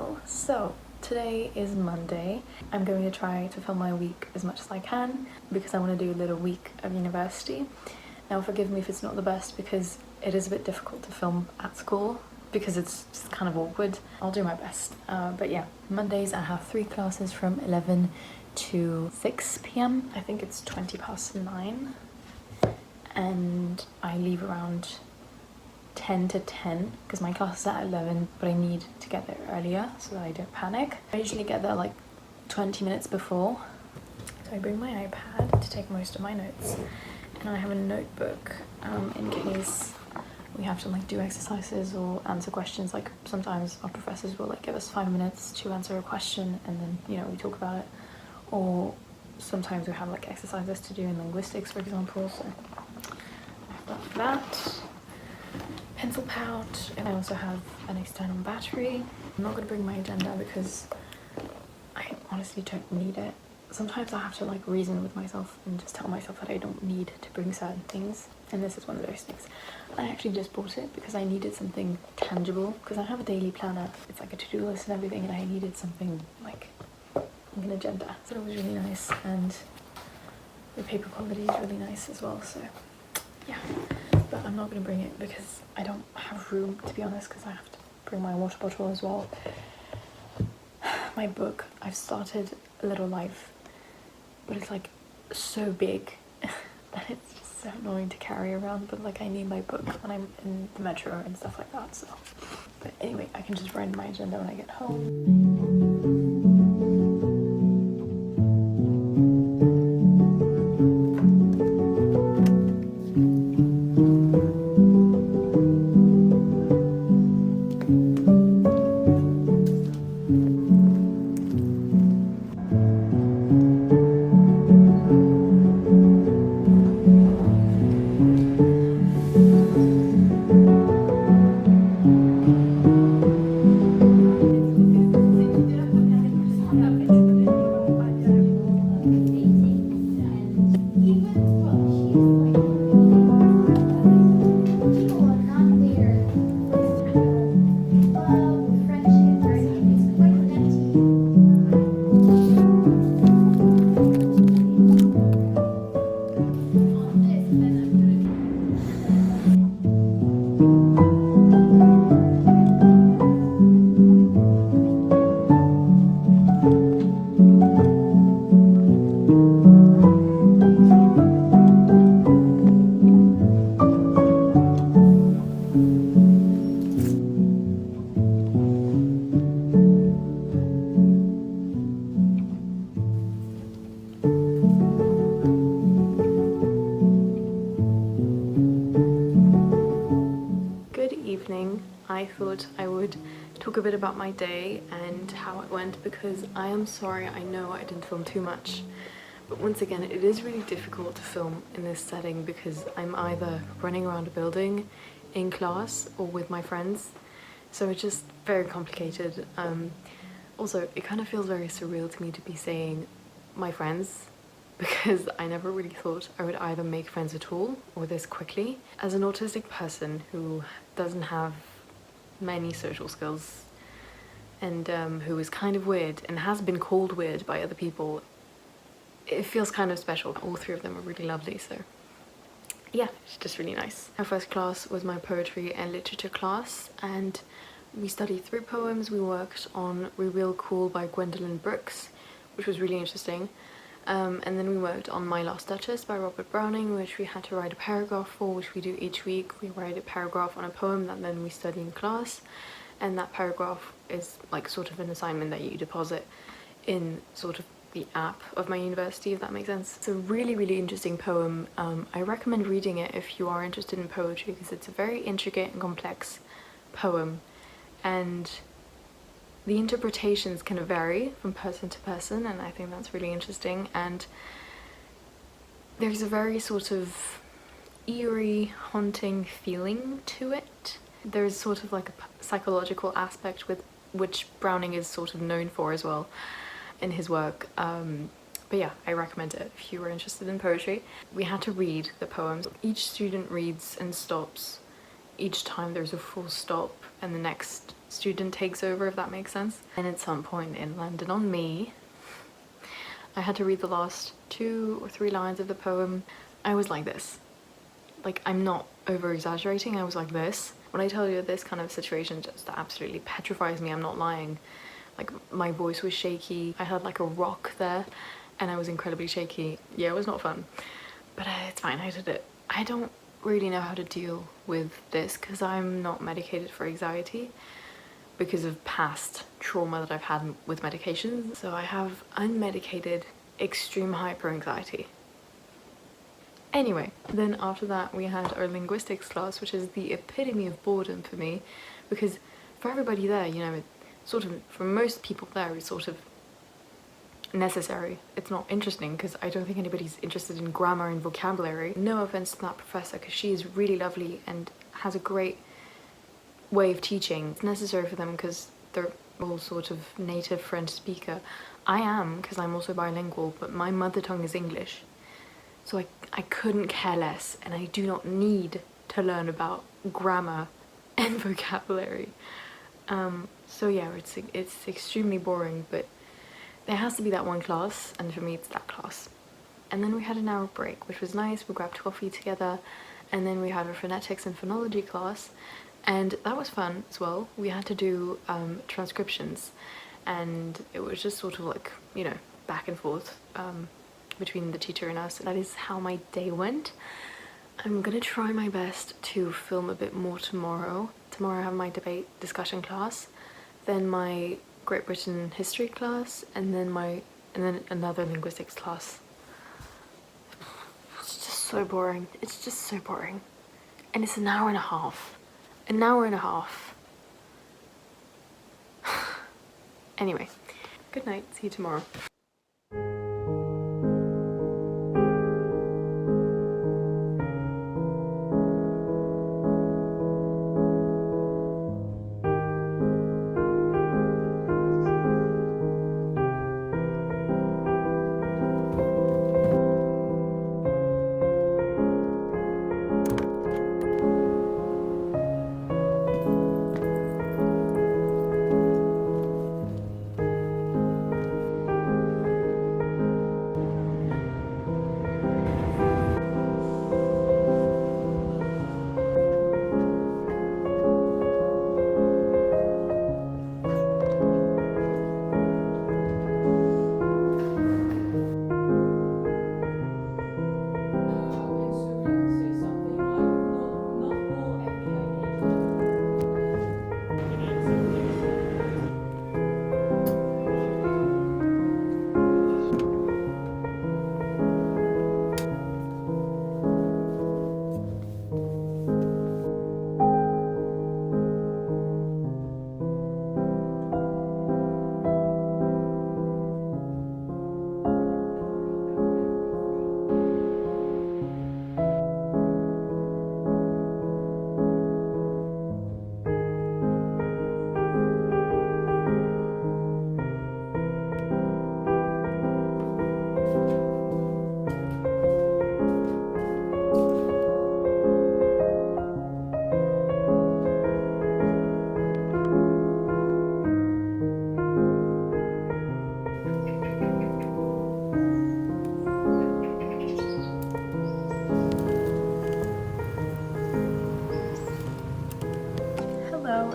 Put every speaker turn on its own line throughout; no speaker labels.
Well, so today is Monday. I'm going to try to film my week as much as I can because I want to do a little week of university. Now forgive me if it's not the best because it is a bit difficult to film at school because it's just kind of awkward. I'll do my best. But yeah, Mondays I have 3 classes from 11 to 6 p.m. I think it's 9:20 and I leave around 10 to 10 because my class is at 11, but I need to get there earlier so that I don't panic. I usually get there like 20 minutes before. So I bring my iPad to take most of my notes, and I have a notebook in case we have to like do exercises or answer questions. Like sometimes our professors will like give us 5 minutes to answer a question and then, you know, we talk about it. Or sometimes we have like exercises to do in linguistics, for example. So I have that. Pencil pouch, and I also have an external battery. I'm not going to bring my agenda because I honestly don't need it. Sometimes I have to like reason with myself and just tell myself that I don't need to bring certain things, and this is one of those things. I actually just bought it because I needed something tangible because I have a daily planner. It's like a to-do list and everything, and I needed something like an agenda. So it was really nice, and the paper quality is really nice as well, so yeah. But I'm not going to bring it because I don't have room, to be honest, because I have to bring my water bottle as well. My book, I've started A Little Life, but it's like so big that it's just so annoying to carry around, but like I need my book when I'm in the metro and stuff like that, so. But anyway, I can just write my agenda when I get home. I thought I would talk a bit about my day and how it went because I am sorry, I know I didn't film too much, but once again it is really difficult to film in this setting because I'm either running around a building in class or with my friends, so it's just very complicated. Also, it kind of feels very surreal to me to be saying my friends because I never really thought I would either make friends at all or this quickly. As an autistic person who doesn't have many social skills and who is kind of weird and has been called weird by other people, it feels kind of special. All 3 of them are really lovely, so yeah, it's just really nice. Our first class was my poetry and literature class, and we studied 3 poems. We worked on Real Cool by Gwendolyn Brooks, which was really interesting. And then we worked on My Lost Duchess by Robert Browning, which we had to write a paragraph for, which we do each week. We write a paragraph on a poem that then we study in class, and that paragraph is like sort of an assignment that you deposit in sort of the app of my university, if that makes sense. It's a really, really interesting poem. I recommend reading it if you are interested in poetry because it's a very intricate and complex poem, and the interpretations can vary from person to person, and I think that's really interesting. And there's a very sort of eerie, haunting feeling to it. There's sort of like a psychological aspect with which Browning is sort of known for as well in his work. But yeah, I recommend it if you were interested in poetry. We had to read the poems. Each student reads and stops each time there's a full stop, and the next student takes over, if that makes sense. And at some point it landed on me. I had to read the last 2 or 3 lines of the poem. I was like this. Like, I'm not over exaggerating, I was like this. When I tell you this kind of situation just absolutely petrifies me, I'm not lying. Like, my voice was shaky, I had like a rock there, and I was incredibly shaky. Yeah, it was not fun, but it's fine, I did it. I don't really know how to deal with this because I'm not medicated for anxiety because of past trauma that I've had with medications. So I have unmedicated extreme hyperanxiety. Anyway, then after that we had our linguistics class, which is the epitome of boredom for me, because for everybody there, you know, it sort of, for most people there, it's sort of necessary. It's not interesting because I don't think anybody's interested in grammar and vocabulary. No offense to that professor, because she is really lovely and has a great way of teaching. It's necessary for them because they're all sort of native French speaker. I am, because I'm also bilingual, but my mother tongue is English. So I couldn't care less, and I do not need to learn about grammar and vocabulary. So yeah, it's extremely boring, but there has to be that one class, and for me it's that class. And then we had an hour break, which was nice. We grabbed coffee together, and then we had a phonetics and phonology class, and that was fun as well. We had to do transcriptions, and it was just sort of like, you know, back and forth between the teacher and us. That is how my day went. I'm gonna try my best to film a bit more tomorrow. Tomorrow I have my debate discussion class, then my Great Britain history class, and then another linguistics class. It's just so boring. It's just so boring. And it's an hour and a half. An hour and a half. Anyway, good night. See you tomorrow.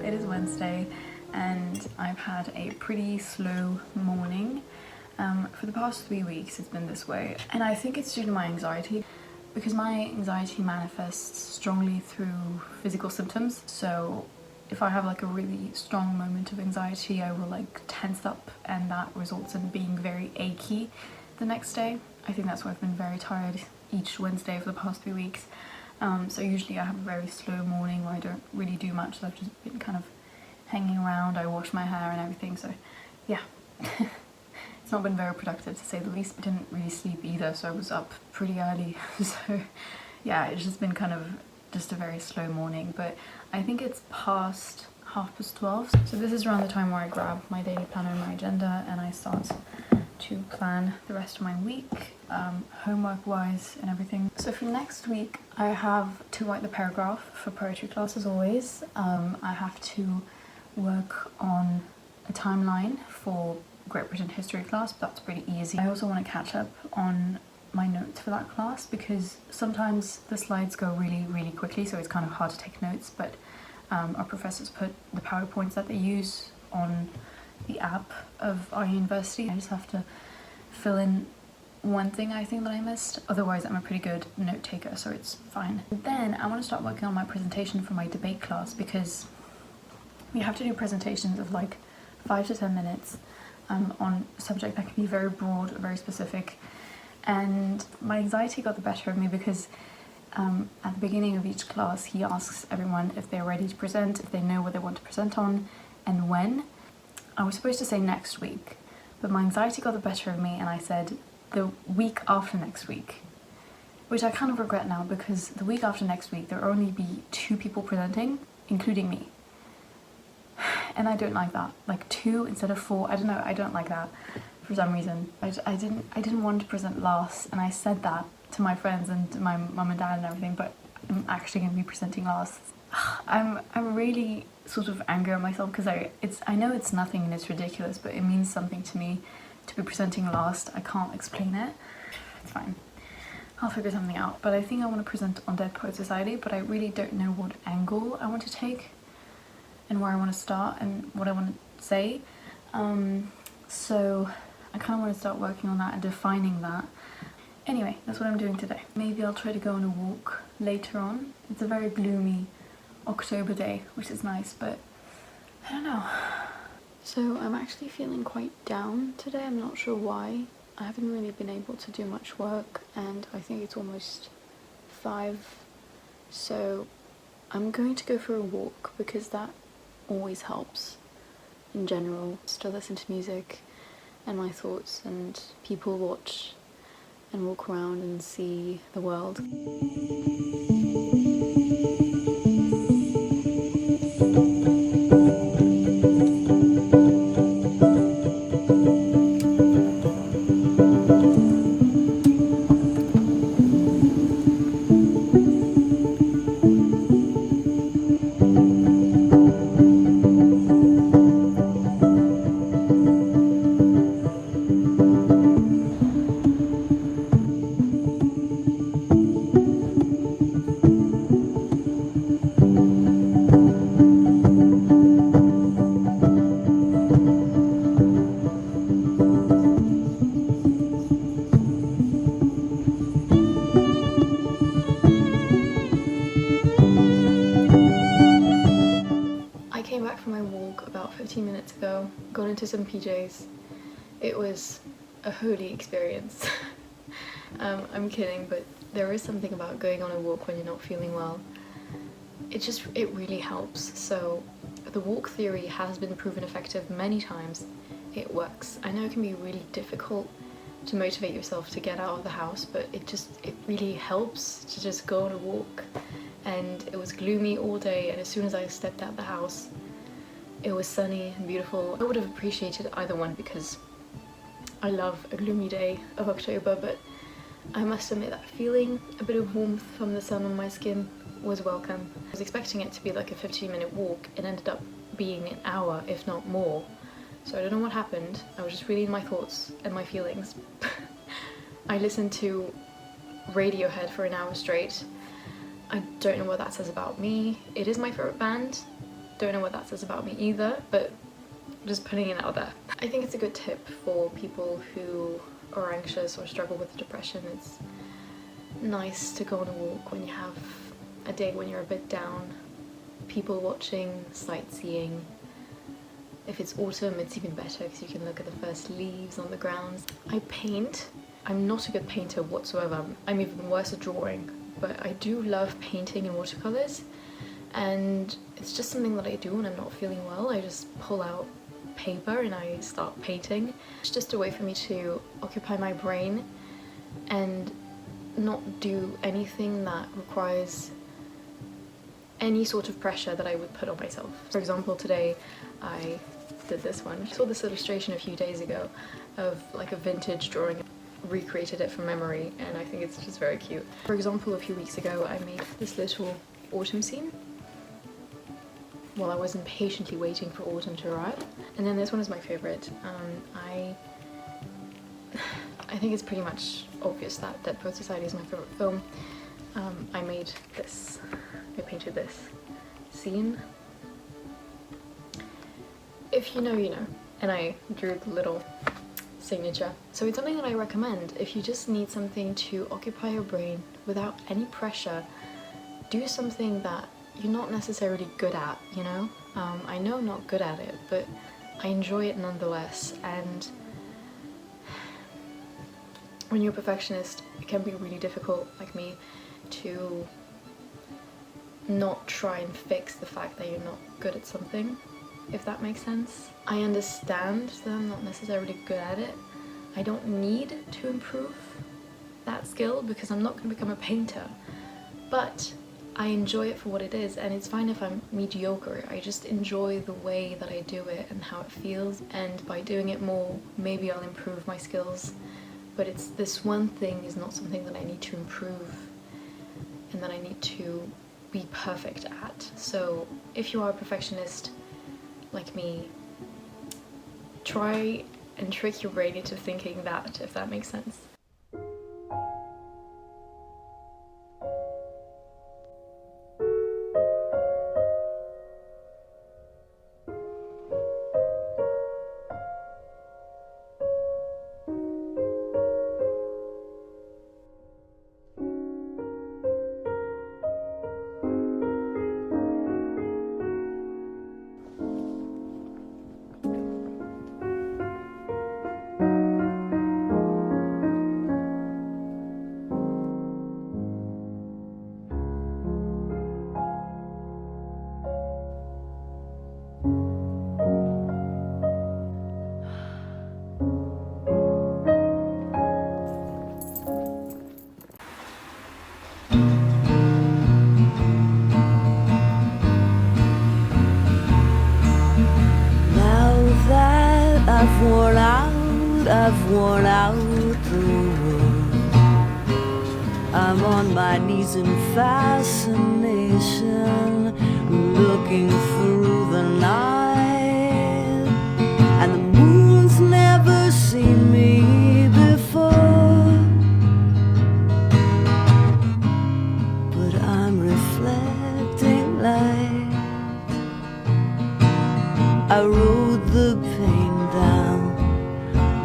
It is Wednesday and I've had a pretty slow morning. For the past 3 weeks it's been this way, and I think it's due to my anxiety, because my anxiety manifests strongly through physical symptoms. So if I have like a really strong moment of anxiety, I will like tense up, and that results in being very achy the next day. I think that's why I've been very tired each Wednesday for the past 3 weeks. So usually I have a very slow morning where I don't really do much, so I've just been kind of hanging around. I wash my hair and everything, so yeah. It's not been very productive, to say the least. I didn't really sleep either, so I was up pretty early. So yeah, it's just been kind of just a very slow morning, but I think it's past 12:30. So this is around the time where I grab my daily planner and my agenda and I start to plan the rest of my week, homework wise and everything. So for next week I have to write the paragraph for poetry class as always. I have to work on a timeline for Great Britain history class, but that's pretty easy. I also want to catch up on my notes for that class because sometimes the slides go really quickly, so it's kind of hard to take notes, but our professors put the PowerPoints that they use on the app of our university. I just have to fill in one thing I think that I missed. Otherwise, I'm a pretty good note taker, so it's fine. Then I want to start working on my presentation for my debate class because we have to do presentations of like 5 to 10 minutes on a subject that can be very broad, very specific. And my anxiety got the better of me because at the beginning of each class, he asks everyone if they're ready to present, if they know what they want to present on, and when. I was supposed to say next week, but my anxiety got the better of me and I said the week after next week, which I kind of regret now because the week after next week there will only be 2 people presenting, including me. And I don't like that. Like 2 instead of 4, I don't know, I don't like that for some reason. I didn't want to present last, and I said that to my friends and to my mum and dad and everything, but I'm actually going to be presenting last. I'm really sort of angry at myself because I know it's nothing and it's ridiculous, but it means something to me to be presenting last. I can't explain it. It's fine. I'll figure something out. But I think I want to present on Dead Poets Society, but I really don't know what angle I want to take and where I want to start and what I want to say. So I kind of want to start working on that and defining that. Anyway, that's what I'm doing today. Maybe I'll try to go on a walk later on. It's a very gloomy October day, which is nice, but I don't know. So I'm actually feeling quite down today. I'm not sure why. I haven't really been able to do much work and I think it's almost 5. So I'm going to go for a walk because that always helps in general. Still listen to music and my thoughts and people watch and walk around and see the world. I came back from my walk about 15 minutes ago, got into some PJs. It was a holy experience. I'm kidding, but there is something about going on a walk when you're not feeling well. It really helps. So the walk theory has been proven effective many times. It works. I know it can be really difficult to motivate yourself to get out of the house, but it really helps to just go on a walk. And it was gloomy all day, and as soon as I stepped out the house it was sunny and beautiful. I would have appreciated either one because I love a gloomy day of October, but I must admit that feeling a bit of warmth from the sun on my skin was welcome. I was expecting it to be like a 15-minute walk. It ended up being an hour, if not more. So I don't know what happened. I was just reading my thoughts and my feelings. I listened to Radiohead for an hour straight. I don't know what that says about me. It is my favourite band. Don't know what that says about me either, but just putting it out there. I think it's a good tip for people who are anxious or struggle with depression. It's nice to go on a walk when you have a day when you're a bit down. People watching, sightseeing. If it's autumn, it's even better because you can look at the first leaves on the ground. I paint. I'm not a good painter whatsoever. I'm even worse at drawing, but I do love painting in watercolours, and it's just something that I do when I'm not feeling well. I just pull out paper and I start painting. It's just a way for me to occupy my brain and not do anything that requires any sort of pressure that I would put on myself. For example, today I did this one. I saw this illustration a few days ago of like a vintage drawing, recreated it from memory, and I think it's just very cute. For example, a few weeks ago I made this little autumn scene. while I was impatiently waiting for autumn to arrive. And then this one is my favorite. I think it's pretty much obvious that Dead Poets Society is my favorite film. I made this, I painted this scene. If you know, you know. And I drew the little signature. So it's something that I recommend if you just need something to occupy your brain without any pressure. Do something that you're not necessarily good at, you know? I know I'm not good at it, but I enjoy it nonetheless. And when you're a perfectionist, it can be really difficult, like me, to not try and fix the fact that you're not good at something, if that makes sense. I understand that I'm not necessarily good at it. I don't need to improve that skill because I'm not going to become a painter, but I enjoy it for what it is, and it's fine if I'm mediocre. I just enjoy the way that I do it and how it feels, and by doing it more, maybe I'll improve my skills. But it's this one thing is not something that I need to improve and that I need to be perfect at. So if you are a perfectionist like me, try and trick your brain into thinking that, if that makes sense.
I've worn out the world. I'm on my knees in fascination, looking through the night, and the moon's never seen me before, but I'm reflecting light. I rode the pain down,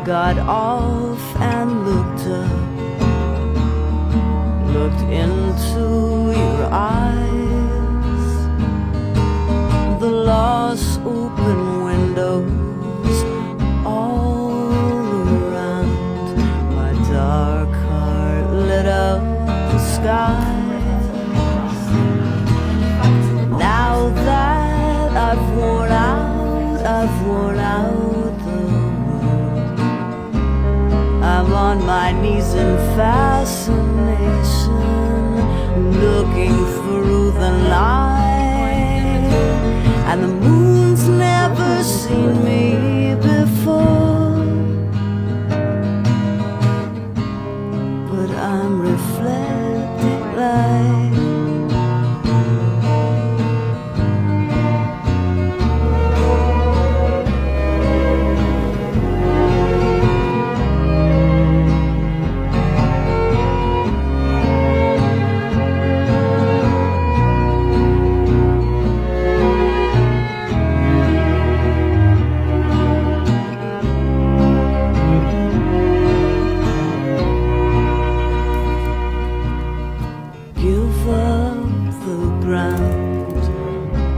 got off and looked up, looked into your eyes, the lost open windows all around my dark heart lit up the skies. Now that I've worn out I'm on my knees in fascination, looking through the night, and the moon's never seen me before, but I'm reflecting light.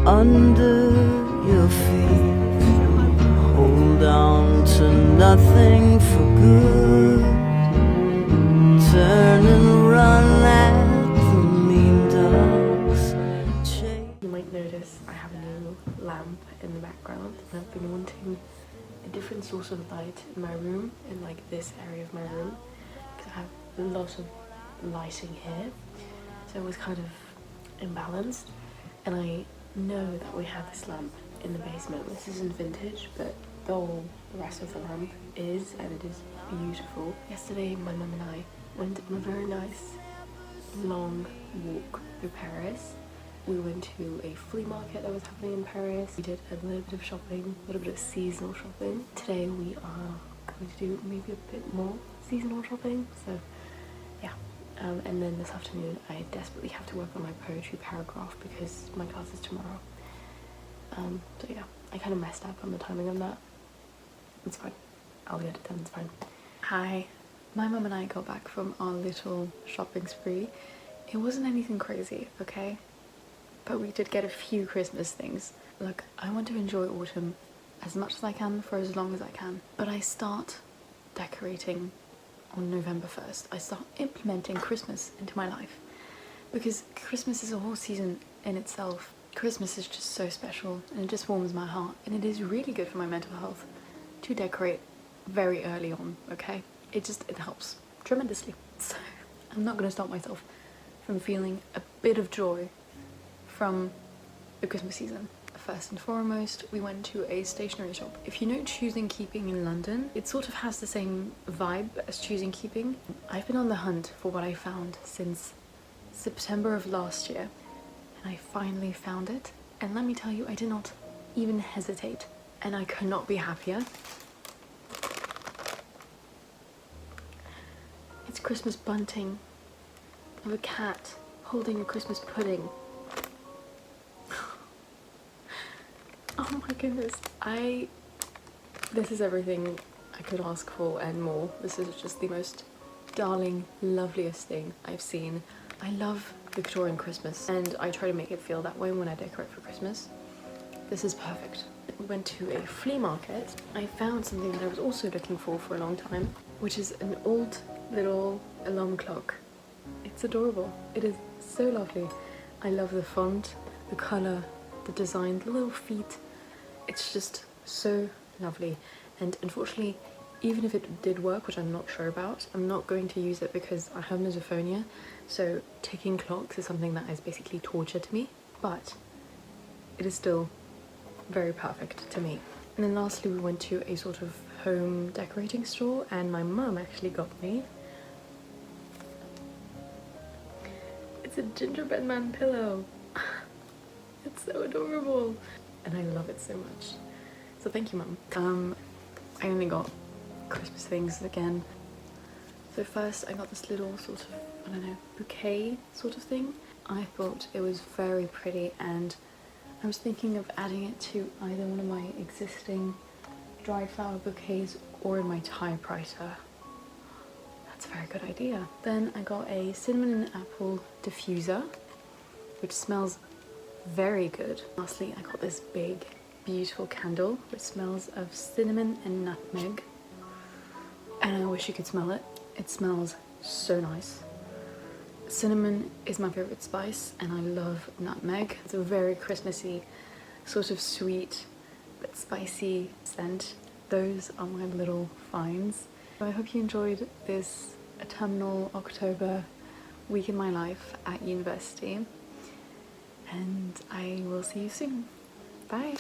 Under your feet, hold on to nothing for good, turn and run at the mean dogs.
You might notice I have a new lamp in the background, and I've been wanting a different source of light in my room, in like this area of my room, because I have a lot of lighting here, so it was kind of imbalanced. And I know that we have this lamp in the basement. This isn't vintage, but the rest of the lamp is, and it is beautiful. Yesterday my mum and I went on a very nice long walk through Paris, We went to a flea market that was happening in Paris. We did a little bit of shopping, a little bit of seasonal shopping. Today we are going to do maybe a bit more seasonal shopping, so yeah. And then this afternoon I desperately have to work on my poetry paragraph because my class is tomorrow. So yeah, I kind of messed up on the timing of that. It's fine. I'll get it done, it's fine. Hi. My mum and I got back from our little shopping spree. It wasn't anything crazy, okay? But we did get a few Christmas things. Look, I want to enjoy autumn as much as I can for as long as I can. But I start decorating on November 1st. I start implementing Christmas into my life. Because Christmas is a whole season in itself. Christmas is just so special and it just warms my heart. And it is really good for my mental health to decorate very early on, okay? It helps tremendously. So I'm not gonna stop myself from feeling a bit of joy from the Christmas season. First and foremost, we went to a stationery shop. If you know Choosing Keeping in London, it sort of has the same vibe as Choosing Keeping. I've been on the hunt for what I found since September of last year, and I finally found it. And let me tell you, I did not even hesitate, and I could not be happier. It's Christmas bunting of a cat holding a Christmas pudding. Oh my goodness, this is everything I could ask for and more. This is just the most darling, loveliest thing I've seen. I love Victorian Christmas and I try to make it feel that way when I decorate for Christmas. This is perfect. We went to a flea market. I found something that I was also looking for a long time, which is an old little alarm clock. It's adorable. It is so lovely. I love the font, the colour, the design, the little feet. It's just so lovely. And unfortunately, even if it did work, which I'm not sure about, I'm not going to use it because I have misophonia. So ticking clocks is something that is basically torture to me, but it is still very perfect to me. And then lastly, we went to a sort of home decorating store and my mum actually got me. It's a gingerbread man pillow. It's so adorable. And I love it so much. So thank you, Mum. I only got Christmas things again. So first I got this little sort of, I don't know, bouquet sort of thing. I thought it was very pretty and I was thinking of adding it to either one of my existing dried flower bouquets or in my typewriter. That's a very good idea. Then I got a cinnamon and apple diffuser, which smells very good. Lastly, I got this big, beautiful candle, which smells of cinnamon and nutmeg. And I wish you could smell it. It smells so nice. Cinnamon is my favorite spice, and I love nutmeg. It's a very Christmassy, sort of sweet, but spicy scent. Those are my little finds. So I hope you enjoyed this autumnal October week in my life at university. And I will see you soon. Bye!